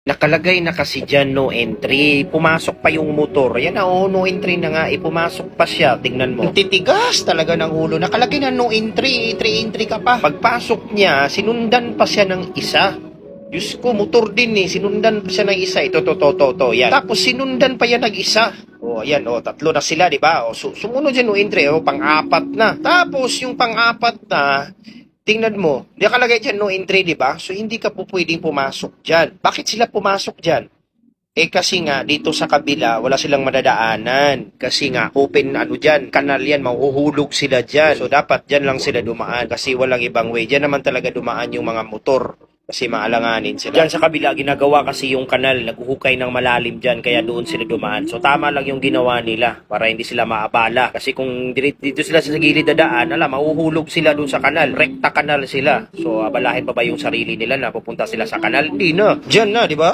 Nakalagay na kasi dyan, no entry. Pumasok pa yung motor. Yan na, oh, no entry na nga. Pumasok pa siya. Tingnan mo. Ang titigas talaga ng ulo. Nakalagay na no entry. Entry ka pa. Pagpasok niya, sinundan pa siya ng isa. Diyos ko, motor din eh. Sinundan pa siya ng isa. Ito, to. Yan. Tapos sinundan pa yan ng isa. Oh, ayan, oh, tatlo na sila, di ba? Oh, sumunod dyan no entry. Oh, pang-apat na. Tapos, yung pang-apat na, tingnan mo, nakalagay dyan no entry, di ba? So, hindi ka po pwedeng pumasok dyan. Bakit sila pumasok dyan? Kasi nga, dito sa kabila, wala silang madadaanan. Kasi nga, open dyan, kanal yan, mahuhulog sila dyan. So, dapat dyan lang sila dumaan kasi walang ibang way. Dyan naman talaga dumaan yung mga motor. Kasi maalanganin sila. Dyan sa kabila, ginagawa kasi yung kanal, naghuhukay ng malalim dyan, kaya doon sila dumaan. So tama lang yung ginawa nila para hindi sila maabala. Kasi kung dito sila sa gilid dadaan, mahuhulog sila doon sa kanal. Rekta kanal sila. So abalahin pa ba yung sarili nila na pupunta sila sa kanal? Hindi na. Dyan na, di ba?